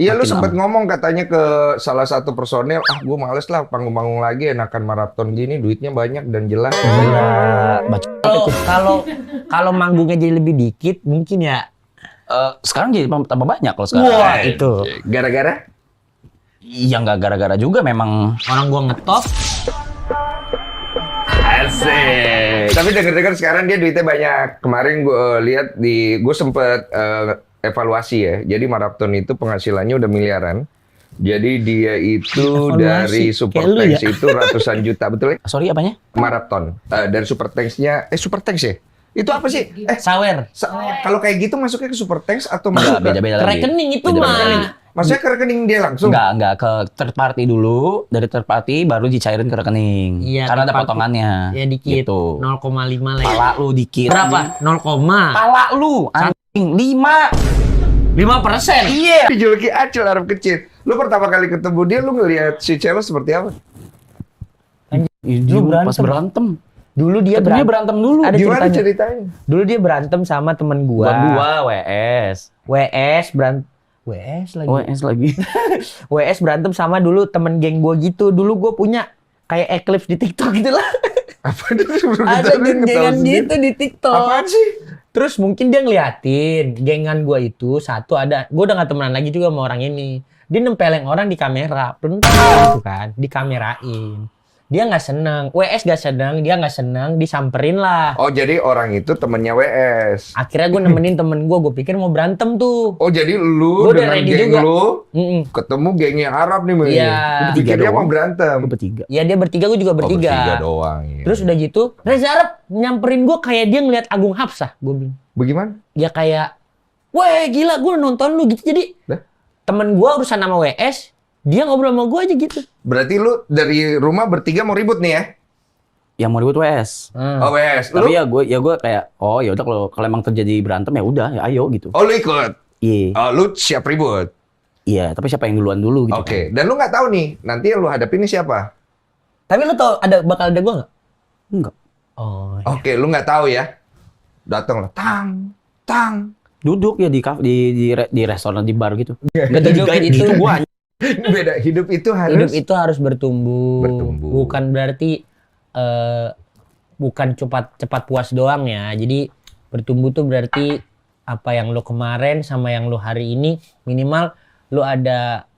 Iya, lu Makin sempat lama. ngomong katanya ke salah satu personel, gue males lah panggung-panggung lagi, enakan maraton gini, duitnya banyak dan jelas. Iya, baca. Kalau manggungnya jadi lebih dikit mungkin ya. Sekarang jadi tambah banyak kalau sekarang. Wah, itu. Gara-gara? Iya nggak gara-gara juga memang. Orang gua ngetop. Asik. Tapi denger-denger sekarang dia duitnya banyak. Kemarin gue lihat gue sempet evaluasi ya. Jadi maraton itu penghasilannya udah miliaran. Jadi dia itu Evaluasi. dari Super Kayak lu Tanks ya? itu ratusan juta, betul ya? Sorry apanya? Maraton. Dari Super Tanks-nya, Super Tanks ya? Itu apa sih? Sawer. Kalau kayak gitu masuknya ke Super Tanks atau Enggak, masuk ke... beda-beda lagi. Rekening itu Beda-beda lagi. mah. Maksudnya ke rekening dia langsung? Enggak ke third party dulu, dari third party baru dicairin ke rekening. Iya, Karena ada third party. potongannya. Ya dikit. Gitu. 0,5 lah ya. Pala lu dikit. Berapa? 0, Pala lu anjing 5. 5%. Iya. Dijuluki Acil Arab kecil. Lu pertama kali ketemu dia, lu ngelihat si Celo seperti apa? Lu berantem. pas berantem. Dulu dia Ketemunya berantem dulu. Ada Gimana ceritanya. ceritanya? Dulu dia berantem sama temen gua. Buat gua WS. WS berantem. WS lagi. WS lagi. WS berantem sama dulu temen geng gua gitu. Dulu gua punya kayak Eclipse di TikTok gitu lah. Apa itu? Ada geng-gengan gitu di TikTok. Apaan sih? Terus mungkin dia ngeliatin gengan gua itu satu ada. Gua udah gak temenan lagi juga sama orang ini. Dia nempeleng orang di kamera. Gitu kan. Dikamerain. Dia nggak seneng. WS gak seneng. Dia nggak seneng. Disamperin lah. Oh, jadi orang itu temennya WS. Akhirnya gue nemenin temen gue. Gue pikir mau berantem tuh. Oh, jadi lu Gua udah dengan ready geng juga. lu Mm-mm. ketemu gengnya Arab nih, Mei. Iya. Lu pikirnya Doang. mau berantem. Gua bertiga. Ya dia bertiga, gue juga bertiga. Oh, bertiga doang. Iya. Terus udah gitu, Reza Arab nyamperin gue kayak dia ngeliat Agung Hapsah. Gue bilang. Bagaimana? Dia kayak, weh gila gue nonton lu gitu. Jadi Lah? temen gue urusan nama WS, dia ngobrol sama gue aja gitu. Berarti lu dari rumah bertiga mau ribut nih ya? Yang mau ribut WS. Oh, WS. Lu? Tapi ya gue kayak oh ya udah kalau emang terjadi berantem ya udah ya ayo gitu. Oh, lu ikut? Iya. Oh, lu siap ribut? Iya, tapi siapa yang duluan dulu gitu. Oke. Dan lu nggak tahu nih, nanti yang lu hadapin ini siapa? Tapi lu tau bakal ada gue nggak? Kan? Enggak. Oh. Oke, lu nggak tahu ya? Datang lah, tang. Duduk ya di restoran di bar gitu. Enggak juga Gitu itu. gua Beda. Hidup itu harus... Hidup itu harus bertumbuh. Bertumbuh. Bukan berarti bukan cepat puas doang ya. Jadi bertumbuh tuh berarti apa yang lo kemarin sama yang lo hari ini minimal lo ada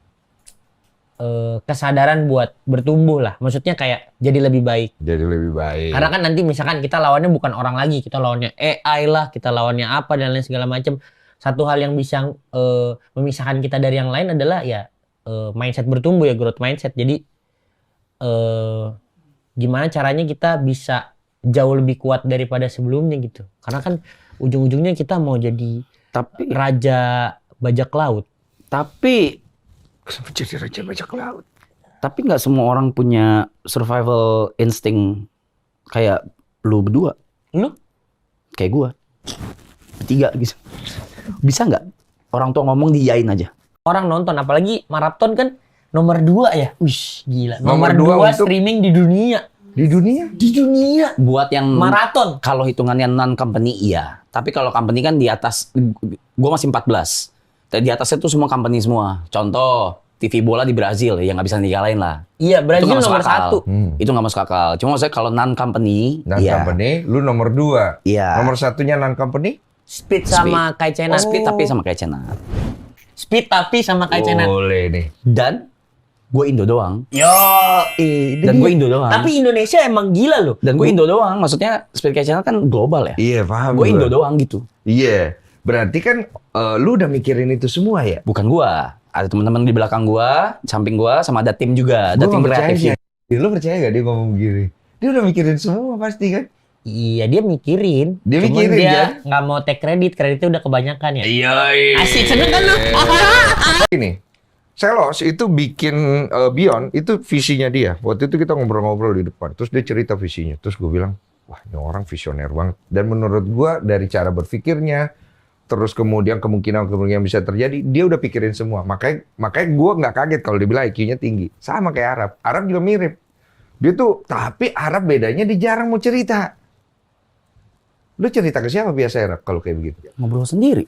kesadaran buat bertumbuh lah. Maksudnya kayak jadi lebih baik. Jadi lebih baik. Karena kan nanti misalkan kita lawannya bukan orang lagi, kita lawannya AI lah, kita lawannya apa dan lain segala macam. Satu hal yang bisa memisahkan kita dari yang lain adalah ya mindset bertumbuh ya, growth mindset. Jadi gimana caranya kita bisa jauh lebih kuat daripada sebelumnya gitu. Karena kan ujung-ujungnya kita mau jadi tapi raja bajak laut. Jadi raja bajak laut. tapi nggak semua orang punya survival instinct kayak lu berdua. Lu? Kayak gua. Bertiga gitu. Bisa nggak orang tua ngomong diyain aja? Orang nonton apalagi maraton kan nomor 2 ya. Wih, gila. Nomor Nomor 2 dua untuk- streaming di dunia. Di dunia? Di dunia. Buat yang Maraton. kalau hitungannya non company iya. Tapi kalau company kan di atas gua masih 14. Di atasnya tuh semua company semua. Contoh TV bola di Brazil ya nggak bisa dikalahin lah. Iya, Brazil nggak masuk nomor akal. 1. Itu nggak masuk akal. Cuma maksudnya kalau non company, Non iya. company, lu nomor 2. Iya. Nomor satunya non company? Speed sama Kai Cenat. Speed tapi sama kayak Cena. Speed tapi sama Kai Cenat. Boleh nih. Dan gue Indo doang. Yo, Dan gue Indo doang. Tapi Indonesia emang gila loh. Dan gue Indo doang. Maksudnya Speed kayak Channel kan global ya. Iya, paham. Gue Indo gua. doang gitu. Iya. Berarti kan lu udah mikirin itu semua ya? Bukan gua. Ada teman-teman di belakang gua, samping gua, sama ada tim juga. Ada Gua tim nggak percaya kreatif. sih. Lu percaya gak dia ngomong begini? Dia udah mikirin semua pasti kan? Iya, dia mikirin. Dia Cuman mikirin, dia kan? nggak mau take kreditnya udah kebanyakan ya. Iya. Asik, seneng kan lu? Ini, Selos itu bikin Beyond, itu visinya dia. Waktu itu kita ngobrol-ngobrol di depan. Terus dia cerita visinya. Terus gue bilang, wah ini orang visioner banget. Dan menurut gue dari cara berpikirnya, terus kemudian kemungkinan bisa terjadi, dia udah pikirin semua. Makanya gue nggak kaget kalau dia bilang IQ-nya tinggi. Sama kayak Arab. Arab juga mirip. Dia tuh, tapi Arab bedanya dia jarang mau cerita. Lu cerita ke siapa biasa Arab kalau kayak begitu? Ngobrol sendiri.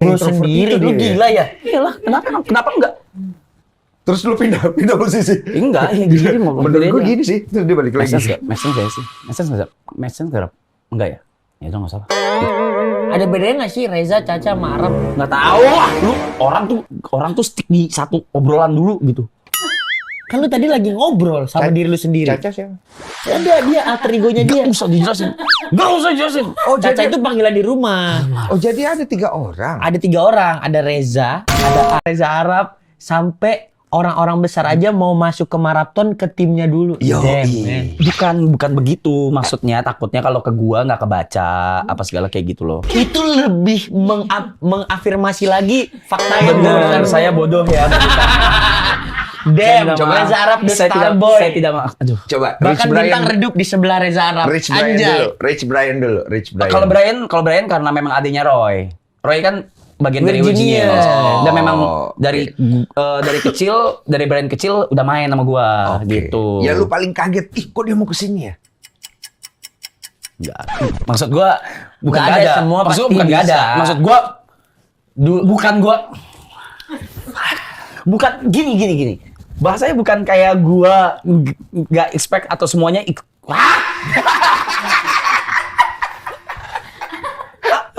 Lu Introvert sendiri, itu lu dia. gila ya? Iyalah, kenapa enggak? Terus lu pindah posisi. Enggak, ya gini ngomong Menurut gue aja. gini sih, terus dia balik lagi. Messenger sih. Messenger enggak ya? Ya itu enggak salah. Ada bedanya nggak sih Reza, Caca, sama Arab? Enggak tahu lah. Lu orang tuh stick di satu obrolan dulu gitu. Kan lu tadi lagi ngobrol sama Caca- diri lu sendiri. Caca siapa? Ada dia alter egonya dia. Enggak usah dijelasin. Enggak usah dijelasin. Oh, Caca itu panggilan di rumah. Oh, jadi ada 3 orang. Ada 3 orang, ada Reza, ada Reza Arab, sampai orang-orang besar aja mau masuk ke maraton ke timnya dulu. Damn, man. Bukan begitu maksudnya, takutnya kalau ke gua nggak kebaca apa segala kayak gitu loh. Itu lebih mengafirmasi lagi fakta yang Bener, saya bodoh ya. Damn, Coba Reza Arab the saya star tidak, boy. saya tidak aduh. Coba Bahkan bintang redup di sebelah Reza Arab. Rich Brian Anjay. dulu. Rich Brian. Kalau Brian karena memang adiknya Roy. Roy kan bagian dari Virginia. Virginia. Dan memang Oh, dari kecil, dari Brian kecil udah main sama gua Oke. gitu. Ya lu paling kaget, ih kok dia mau kesini ya? Enggak. Maksud gua bukan Nggak nggak ada, ada. semua Maksud gua pasti bukan nggak ada. bisa. Maksud gua bukan gua bukan gini. Bahasanya bukan kayak gua nggak expect atau semuanya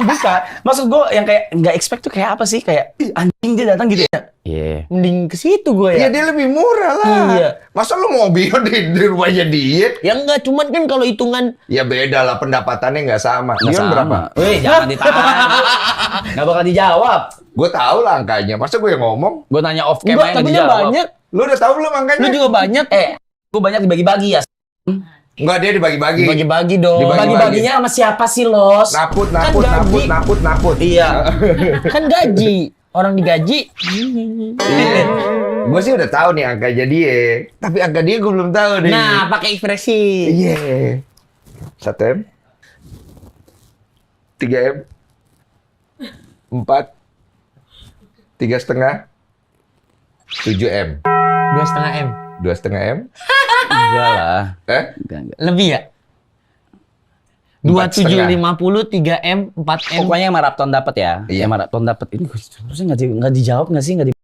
bukan. Maksud gua yang kayak nggak expect tuh kayak apa sih? Kayak "Ih, anjing dia datang gitu ya. Iya. Mending ke situ gue Ya ya. dia lebih murah lah. Iya. Masa lu mau Bion di rumahnya dia? Ya enggak, cuman kan kalau hitungan Ya beda lah, pendapatannya nggak sama. Nggak Bion sama. berapa? Wih, jangan ditanya. Nggak bakal dijawab. Gue tahu lah angkanya. Masa gue yang ngomong? Gua nanya off cam enggak, aja nggak tapi dia dijawab. banyak. Lu udah tahu belum angkanya? Lu juga banyak. Gua banyak dibagi-bagi ya. Enggak, dia dibagi-bagi. Bagi-bagi dong. Dibagi-bagi. Bagi-baginya sama siapa sih, Los? Naput. Iya. Kan gaji. Orang digaji. Gue sih udah tahu nih angkanya dia. Tapi angka dia gue belum tahu nih. Nah, pakai ekspresi. Iya. 1 M. 3 M. 4. 3,5. 7 M. 2,5 M. 2,5 M. Enggak lah. Enggak. Lebih ya? 2750, 3 M, 4 M. Pokoknya yang maraton dapat ya. Iya. Yang maraton dapat ini terusnya nggak dijawab nggak sih? Nggak di